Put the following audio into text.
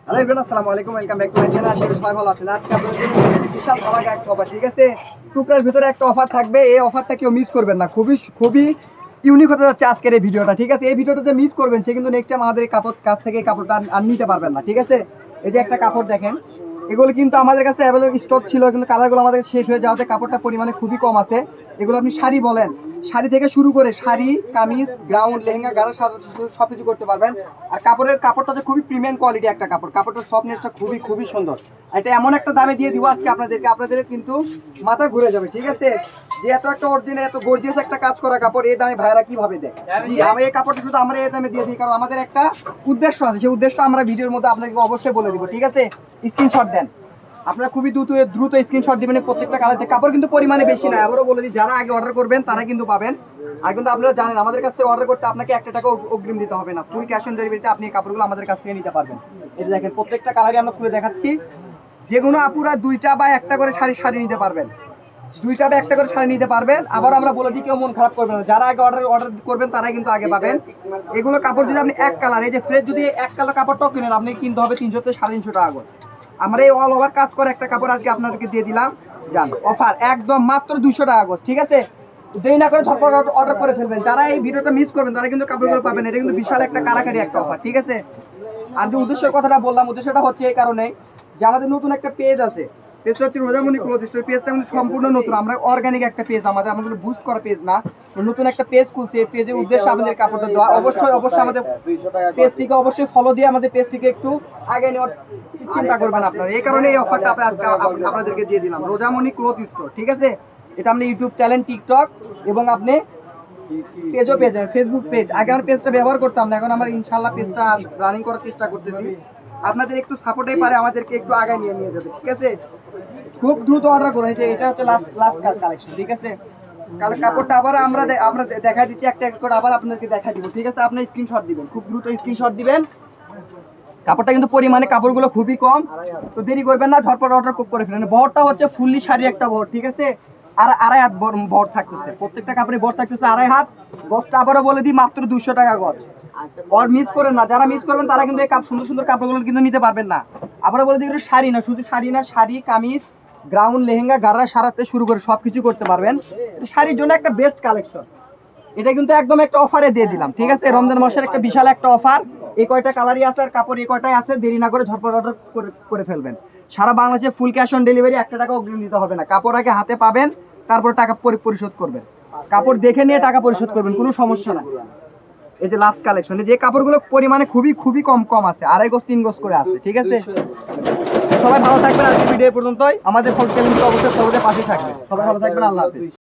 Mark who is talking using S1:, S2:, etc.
S1: Hello everyone, আসসালামু আলাইকুম, welcome back to my channel. আশা করি সবাই ভালো আছেন। আজকে আপনাদের জন্য বিশাল ধামাকা একটা অফার, ঠিক আছে? টুকরার ভিতরে একটা অফার থাকবে। এই অফারটা কেউ মিস করবেন না। খুবই খুবই ইউনিক হতে যাচ্ছে আজকের এই ভিডিওটা, ঠিক আছে? এই ভিডিওটা যে মিস করবেন সে কিন্তু নেক্সট টাইম আমাদের কাপড় কাছ থেকে এই কাপড়টা আর নিতে পারবেন না, ঠিক আছে? এই যে একটা কাপড় দেখেন, এগুলো কিন্তু আমাদের কাছে অ্যাভেলেবল স্টক ছিল, কিন্তু কালারগুলো আমাদের শেষ হয়ে যাওয়াতে কাপড়টা পরিমাণে খুবই কম আছে। এগুলো আপনি শাড়ি বলেন, শাড়ি থেকে শুরু করে শাড়ি, কামিজ, গ্রাউন্ড, লেহেঙ্গা, গাড়া সব কিছু করতে পারবেন। আর কাপড়টা যে খুবই প্রিমিয়াম কোয়ালিটি একটা কাপড়, কাপড়টার সফটনেসটা খুবই খুবই সুন্দর। এটা এমন একটা দামে দিয়ে দিব আজকে আপনাদের কিন্তু মাথা ঘুরে যাবে, ঠিক আছে? যে এত একটা অরিজিনাল, এত গর্জিয়াস একটা কাজ করা কাপড় এই দামে ভাইরা কিভাবে দেয়? জি, আমি এই কাপড়টা শুধু আমরা এই দামে দিয়ে দিই কারণ আমাদের একটা উদ্দেশ্য আছে। সেই উদ্দেশ্য আমরা ভিডিওর মধ্যে আপনাকে অবশ্যই বলে দিব, ঠিক আছে? স্ক্রিনশট দেন, আপনারা খুবই দ্রুত স্ক্রিনশট দিবেন। প্রত্যেকটা কালারে কাপড় কিন্তু পরিমাণে বেশি না। আবারও বলে দিই, যারা আগে অর্ডার করবেন তারা কিন্তু পাবেন। আর কিন্তু আপনারা জানেন আমাদের কাছ থেকে অর্ডার করতে আপনাকে 1 টাকা অগ্রিম দিতে হবে না। ফুল ক্যাশ অন ডেলিভারিতে আপনি এই কাপড়গুলো আমাদের কাছ থেকে নিতে পারবেন। এই যে দেখেন, প্রত্যেকটা কালারই আমরা খুলে দেখাচ্ছি। যেগুলো আপুরা 2টা বা 1টা করে শাড়ি নিতে পারবেন, 2টা বা 1টা করে শাড়ি নিতে পারবেন। আবার আমরা বলে দিই, কেউ মন খারাপ করবেন না। যারা আগে অর্ডার করবেন তারাই কিন্তু আগে পাবেন। এগুলো কাপড় যদি আপনি এক কালার, এই যে ফ্রেশ যদি এক কালার কাপড়টাও কিনেন, আপনি কিনতে হবে 300 থেকে 350 টাকা করে। আমরা এই অল ওভার কাজ করে একটা কাপড় আজকে আপনাদেরকে দিয়ে দিলাম। জান অফার একদম মাত্র 200 টাকা করে, ঠিক আছে? দেরি না করে ঝটপট অর্ডার করে ফেলবেন। যারা এই ভিডিওটা মিস করবেন তারা কিন্তু কাপড়গুলো পাবেন। এটা কিন্তু বিশাল একটা কারাকারি একটা অফার, ঠিক আছে? আর যে উদ্দেশ্যের কথাটা বললাম, উদ্দেশ্যটা হচ্ছে এই কারণে যে আমাদের নতুন একটা পেজ আছে। পেজটা হচ্ছে রোজামণি ক্লথ স্টোর। পেজটা কিন্তু সম্পূর্ণ নতুন, আমরা অর্গানিক একটা পেজ, আমাদের বুস্ট করা পেজ না, নতুন একটা পেজ খুলছে। এই পেজের উদ্দেশ্য আমাদের কাপড়টা দেওয়া। অবশ্যই আমাদের পেজটিকে অবশ্যই ফলো দিয়ে আমাদের পেজটিকে একটু আগে নেওয়ার চিন্তা করবেন আপনারা। এই কারণে এই অফারটা আজকে আপনাদেরকে দিয়ে দিলাম, রোজামণি ক্লথ স্টোর, ঠিক আছে? এটা আপনি ইউটিউব চ্যানেল, টিকটক এবং আপনি পেজ ফেসবুক পেজ। আগে আমার পেজটা ব্যবহার করতাম না, এখন আমরা ইনশাল্লাহ পেজটা রানিং করার চেষ্টা করতেছি। আপনাদের একটু সাপোর্টই পারে আমাদেরকে একটু আগে নিয়ে যাবে, ঠিক আছে? খুব দ্রুত অর্ডার করুন। এই যে এটা হচ্ছে লাস্ট কালেকশন, ঠিক আছে? কাপড়টা আবার আমরা দেখা দিচ্ছি একটা করে, আবার আপনাদেরকে দেখা দিব, ঠিক আছে? আপনার স্ক্রিনশট দিবেন, খুব দ্রুত স্ক্রিনশট দিবেন। কাপড়টা কিন্তু পরিমাণে কাপড়গুলো খুবই কম, তো দেরি করবেন না, ঝটপট অর্ডার করে ফেলেন। বহরটা হচ্ছে ফুললি শাড়ি একটা বহর, ঠিক আছে? আর 2.5 হাত বহর থাকতেছে, প্রত্যেকটা কাপড়ে বহর থাকতেছে 2.5 হাত। গজটা আবারও বলে দিই, মাত্র 200 টাকা গজ। আর মিস করেন না, যারা মিস করবেন তারা কিন্তু এই সুন্দর সুন্দর কাপড়গুলো কিন্তু নিতে পারবেন না। আবারও বলে দিই, এগুলো শাড়ি না, শুধু শাড়ি না, শাড়ি, কামিজ, গ্রাউন্ড, লেহেঙ্গা, গাড়া, সারাতে শুরু করে সবকিছু করতে পারবেন। শাড়ির জন্য একটা বেস্ট কালেকশন। এটা কিন্তু একদম একটা অফারে দিয়ে দিলাম, ঠিক আছে? রমজান মাসের একটা বিশাল একটা অফার। এই কয়টা কালারই আছে আর কাপড় এই কয়টাই আছে। দেরি না করে ঝটপট অর্ডার করে ফেলবেন। সারা বাংলাদেশে ফুল ক্যাশ অন ডেলিভারি, 1 টাকা অগ্রিম দিতে হবে না। কাপড় আগে হাতে পাবেন, তারপর টাকা পরিশোধ করবেন। কাপড় দেখে নিয়ে টাকা পরিশোধ করবেন, কোনো সমস্যা না। এই যে লাস্ট কালেকশন, যে কাপড়গুলো পরিমাণে খুবই কম আছে, 2.5 গজ 3 গজ করে আছে, ঠিক আছে? সবাই ভালো থাকবেন। আজকে ভিডিও পর্যন্তই। আমাদের ফলো চ্যানেলটি অবশ্যই সবাই পাশে থাকবেন। সবাই ভালো থাকবেন। আল্লাহ হাফেজ।